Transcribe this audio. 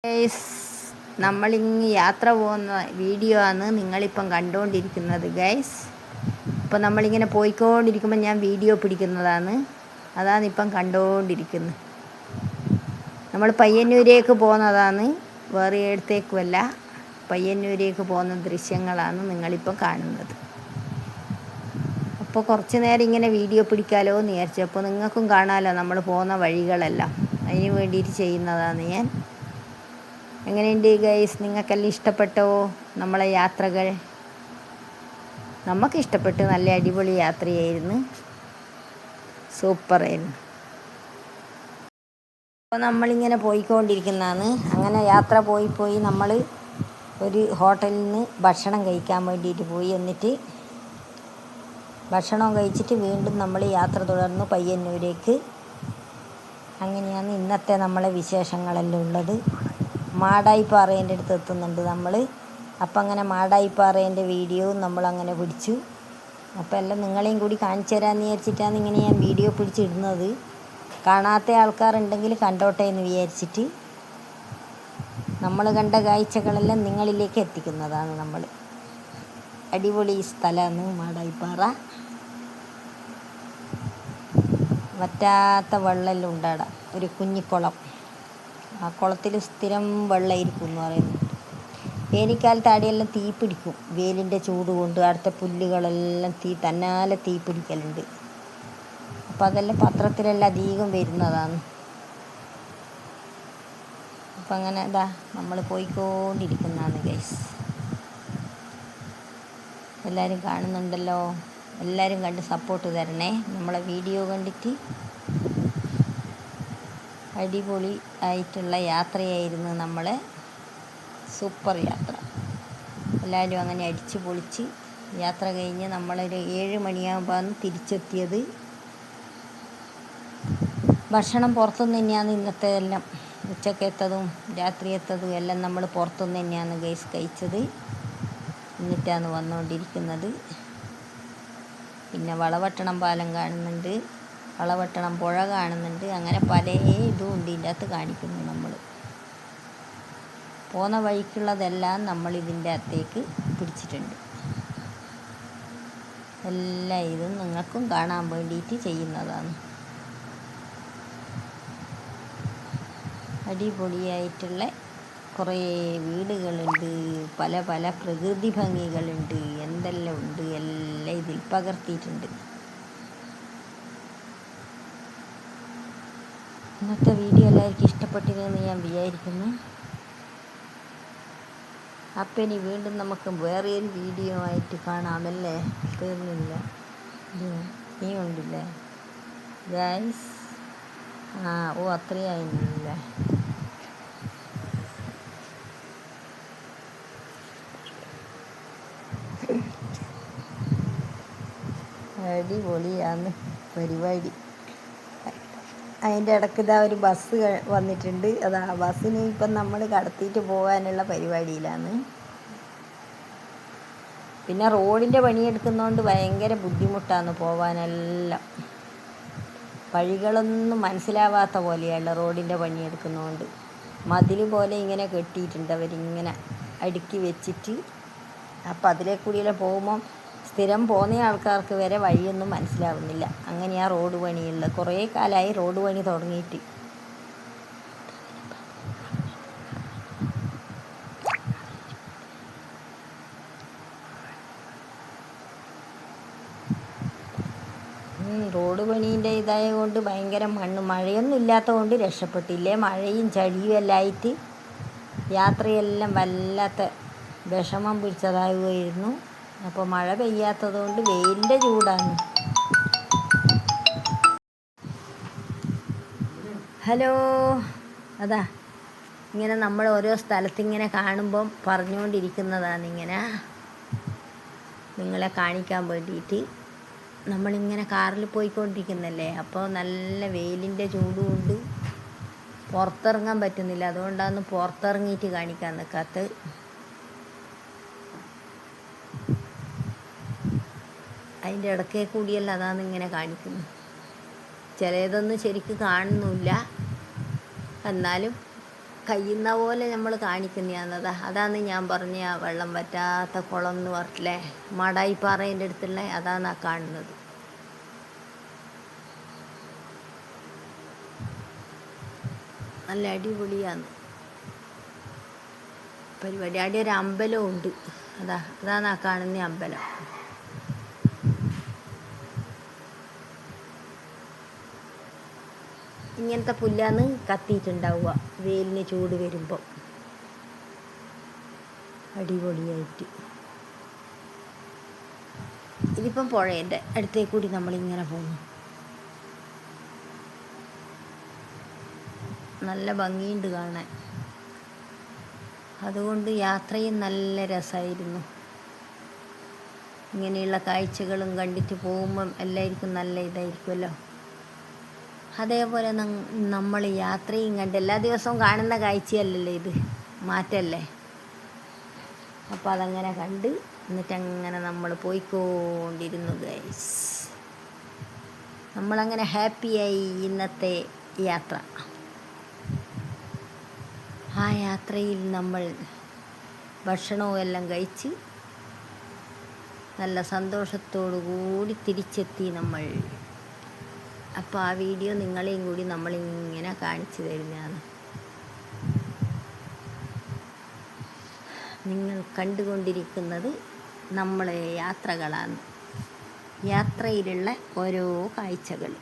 Guys, നമ്മളിങ്ങ് യാത്ര പോകുന്ന video ആണ് നിങ്ങളിപ്പം കണ്ടുകൊണ്ടിരിക്കുന്നത് ഗൈസ്. ഇപ്പം നമ്മളിങ്ങനെ പോയിക്കൊണ്ടിരിക്കുമ്പോൾ ഞാൻ വീഡിയോ പിടിക്കുന്നതാണ്. അതാണ് ഇപ്പം കണ്ടുകൊണ്ടിരിക്കുന്നത്. നമ്മൾ പയ്യന്നൂരേക്ക് പോകുന്നതാണ്, വേറെ ഇടത്തേക്കുമല്ല. പയ്യന്നൂരേക്ക് പോകുന്ന ദൃശ്യങ്ങളാണ് നിങ്ങളിപ്പം കാണുന്നത്. അപ്പോൾ കുറച്ച് നേരം ഇങ്ങനെ വീഡിയോ പിടിക്കാമല്ലോ എന്ന് വിചാരിച്ചു. അപ്പോൾ നിങ്ങൾക്കും കാണാമല്ലോ നമ്മൾ പോകുന്ന വഴികളെല്ലാം. അതിന് വേണ്ടിയിട്ട് ചെയ്യുന്നതാണ് ഞാൻ. എങ്ങനെയുണ്ട് ഗൈസ്? നിങ്ങൾക്കെല്ലാം ഇഷ്ടപ്പെട്ടോ നമ്മളെ യാത്രകൾ? നമുക്ക് ഇഷ്ടപ്പെട്ടു. നല്ല അടിപൊളി യാത്രയായിരുന്നു, സൂപ്പറായിരുന്നു. അപ്പോൾ നമ്മളിങ്ങനെ പോയിക്കൊണ്ടിരിക്കുന്നതാണ്. അങ്ങനെ യാത്ര പോയി നമ്മൾ ഒരു ഹോട്ടലിൽ നിന്ന് ഭക്ഷണം കഴിക്കാൻ വേണ്ടിയിട്ട് പോയി. എന്നിട്ട് ഭക്ഷണം കഴിച്ചിട്ട് വീണ്ടും നമ്മൾ യാത്ര തുടർന്നു പയ്യന്നൂരേക്ക്. അങ്ങനെയാണ് ഇന്നത്തെ നമ്മളെ വിശേഷങ്ങളെല്ലാം ഉള്ളത്. മാടായിപ്പാറേൻ്റെ അടുത്ത് എത്തുന്നുണ്ട് നമ്മൾ. അപ്പം അങ്ങനെ മാടായിപ്പാറേൻ്റെ വീഡിയോയും നമ്മളങ്ങനെ പിടിച്ചു. അപ്പം എല്ലാം നിങ്ങളെയും കൂടി കാണിച്ചു തരാമെന്ന് വിചാരിച്ചിട്ടാണ് ഇങ്ങനെ ഞാൻ വീഡിയോ പിടിച്ചിടുന്നത്. കാണാത്ത ആൾക്കാരുണ്ടെങ്കിൽ കണ്ടോട്ടെ എന്ന് വിചാരിച്ചിട്ട് നമ്മൾ കണ്ട കാഴ്ചകളെല്ലാം നിങ്ങളിലേക്ക് എത്തിക്കുന്നതാണ് നമ്മൾ. അടിപൊളി സ്ഥലമാണ് മാടായിപ്പാറ. വറ്റാത്ത വെള്ളമെല്ലാം ഉണ്ടാടാ, ഒരു കുഞ്ഞിക്കുളം. ആ കുളത്തിൽ സ്ഥിരം വെള്ളമായിരിക്കും എന്ന് പറയുന്നുണ്ട്. വേനൽക്കാലത്ത് അടിയെല്ലാം തീ പിടിക്കും. വെയിലിൻ്റെ ചൂട് കൊണ്ട് അടുത്ത പുല്ലുകളെല്ലാം തന്നാലെ തീ പിടിക്കലുണ്ട്. അപ്പം അതെല്ലാം പത്രത്തിലെല്ലാം അധികം വരുന്നതാണ്. അപ്പം അങ്ങനെ ഇതാ നമ്മൾ പോയിക്കൊണ്ടിരിക്കുന്നതാണ് ഗൈസ്. എല്ലാവരും കാണുന്നുണ്ടല്ലോ. എല്ലാവരും കണ്ട് സപ്പോർട്ട് തരണേ. നമ്മളെ വീഡിയോ കണ്ടിട്ട് അടിപൊളി ആയിട്ടുള്ള യാത്രയായിരുന്നു നമ്മളെ. സൂപ്പർ യാത്ര. എല്ലാവരും അങ്ങനെ അടിച്ച് പൊളിച്ച് യാത്ര കഴിഞ്ഞ് നമ്മളൊരു 7 മണിയാകുമ്പോഴാണ് തിരിച്ചെത്തിയത്. ഭക്ഷണം പുറത്തുനിന്ന് തന്നെയാണ് ഇന്നത്തെ എല്ലാം. ഉച്ചക്കത്തതും രാത്രിയത്തതും എല്ലാം നമ്മൾ പുറത്തുനിന്ന് തന്നെയാണ് ഗൈസ് കഴിച്ചത്. എന്നിട്ടാണ് വന്നുകൊണ്ടിരിക്കുന്നത്. പിന്നെ വളവട്ടണം പാലം കാണുന്നുണ്ട്, വളവട്ടണം പുഴ കാണുന്നുണ്ട്. അങ്ങനെ പല ഇതും ഉണ്ട് ഇതിൻ്റെ അകത്ത് കാണിക്കുന്നു. നമ്മൾ പോകുന്ന വഴിക്കുള്ളതെല്ലാം നമ്മൾ ഇതിൻ്റെ അകത്തേക്ക് പിടിച്ചിട്ടുണ്ട്. എല്ലാ ഇതും നിങ്ങൾക്കും കാണാൻ വേണ്ടിയിട്ട് ചെയ്യുന്നതാണ്. അടിപൊളിയായിട്ടുള്ള കുറേ വീടുകളുണ്ട്, പല പല പ്രകൃതി ഭംഗികളുണ്ട്, എന്തെല്ലാം ഉണ്ട്, എല്ലാം ഇതിൽ പകർത്തിയിട്ടുണ്ട്. ഇന്നത്തെ വീഡിയോ എല്ലാവർക്കും ഇഷ്ടപ്പെട്ടിരുന്നു ഞാൻ വിചാരിക്കുന്നു. അപ്പം ഇനി വീണ്ടും നമുക്ക് വേറെ ഒരു വീഡിയോ ആയിട്ട് കാണാമല്ലേ? തീർന്നില്ല, നീ ഉണ്ടില്ലേ ഗൈസ്? അത്രയായില്ലേ? അടിപൊളിയാണ് പരിപാടി. അതിൻ്റെ ഇടയ്ക്ക് ഇതാ ഒരു ബസ് വന്നിട്ടുണ്ട്. അതാ ബസ്സിന് ഇപ്പം നമ്മൾ കടത്തിയിട്ട് പോകാനുള്ള പരിപാടിയിലാണ്. പിന്നെ റോഡിൻ്റെ പണിയെടുക്കുന്നതുകൊണ്ട് ഭയങ്കര ബുദ്ധിമുട്ടാണ് പോകാനെല്ലാം. വഴികളൊന്നും മനസ്സിലാവാത്ത പോലെയല്ല റോഡിൻ്റെ പണിയെടുക്കുന്നതുകൊണ്ട്. മതിൽ പോലെ ഇങ്ങനെ കെട്ടിയിട്ടുണ്ട് അവരിങ്ങനെ അടുക്കി വെച്ചിട്ട്. അപ്പം അതിലേക്കൂടിയെല്ലാം പോകുമ്പം സ്ഥിരം പോകുന്ന ആൾക്കാർക്ക് വരെ വഴിയൊന്നും മനസ്സിലാവുന്നില്ല. അങ്ങനെയാ റോഡ് പണിയുള്ളത്. കുറേ കാലമായി റോഡ് പണി തുടങ്ങിയിട്ട്. റോഡ് പണീൻ്റെ ഇതായ കൊണ്ട് ഭയങ്കര മഴയൊന്നും ഇല്ലാത്തത് കൊണ്ട് രക്ഷപ്പെട്ടില്ലേ. മഴയും ചളിയും എല്ലാം ആയിട്ട് യാത്രയെല്ലാം വല്ലാത്ത വിഷമം പിടിച്ചതാകുമായിരുന്നു. അപ്പോൾ മഴ പെയ്യാത്തത് കൊണ്ട് വെയിലിൻ്റെ ചൂടാണ്. ഹലോ, അതാ ഇങ്ങനെ നമ്മൾ ഓരോ സ്ഥലത്തിങ്ങനെ കാണുമ്പം പറഞ്ഞുകൊണ്ടിരിക്കുന്നതാണ്. ഇങ്ങനെ നിങ്ങളെ കാണിക്കാൻ വേണ്ടിയിട്ട് നമ്മളിങ്ങനെ കാറിൽ പോയിക്കൊണ്ടിരിക്കുന്നല്ലേ. അപ്പോൾ നല്ല വെയിലിൻ്റെ ചൂട് കൊണ്ട് പുറത്തിറങ്ങാൻ പറ്റുന്നില്ല. അതുകൊണ്ടാണ് പുറത്തിറങ്ങിയിട്ട് കാണിക്കാൻ നിൽക്കാത്തത്. അതിൻ്റെ ഇടയ്ക്കേ കൂടിയല്ല അതാണ് ഇങ്ങനെ കാണിക്കുന്നത്. ചിലതൊന്നും ശരിക്കും കാണുന്നില്ല, എന്നാലും കഴിയുന്ന പോലെ നമ്മൾ കാണിക്കുന്നതാണതാ. അതാണ് ഞാൻ പറഞ്ഞ ആ വെള്ളം വറ്റാത്ത കുളം എന്ന് പറഞ്ഞില്ലേ, മാടായിപ്പാറേൻ്റെ അടുത്തുള്ള അതാണ് ആ കാണുന്നത്. നല്ല അടിപൊളിയാണ് പരിപാടി. അവിടെ ഒരു അമ്പലവും ഉണ്ട്. അതാണ് ആ കാണുന്ന അമ്പലം. ഇങ്ങനത്തെ പുല്ലാന്ന് കത്തിയിട്ടുണ്ടാവുക വെയിലിന് ചൂട് വരുമ്പോൾ, അടിപൊളിയായിട്ട്. ഇതിപ്പം പുഴേൻ്റെ അടുത്തേക്ക് കൂടി നമ്മളിങ്ങനെ പോകുന്നു. നല്ല ഭംഗിയുണ്ട് കാണാൻ. അതുകൊണ്ട് യാത്രയും നല്ല രസമായിരുന്നു. ഇങ്ങനെയുള്ള കാഴ്ചകളും കണ്ടിട്ട് പോകുമ്പം എല്ലാവർക്കും നല്ല ഇതായിരിക്കുമല്ലോ. അതേപോലെ നമ്മൾ യാത്രയും കണ്ട് എല്ലാ ദിവസവും കാണുന്ന കാഴ്ചയല്ലല്ലോ ഇത്, മാറ്റമല്ലേ. അപ്പോൾ അതങ്ങനെ കണ്ട് എന്നിട്ടങ്ങനെ നമ്മൾ പോയിക്കൊണ്ടിരുന്നു ഗൈസ്. നമ്മളങ്ങനെ ഹാപ്പിയായി ഇന്നത്തെ യാത്ര. ആ യാത്രയിൽ നമ്മൾ ഭക്ഷണവും എല്ലാം കഴിച്ച് നല്ല സന്തോഷത്തോടു കൂടി തിരിച്ചെത്തി നമ്മൾ. അപ്പോൾ ആ വീഡിയോ നിങ്ങളെയും കൂടി നമ്മളിങ്ങനെ കാണിച്ചു തരുന്നതാണ്. നിങ്ങൾ കണ്ടുകൊണ്ടിരിക്കുന്നത് നമ്മളെ യാത്രകളാണ്, യാത്രയിലുള്ള ഓരോ കാഴ്ചകൾ.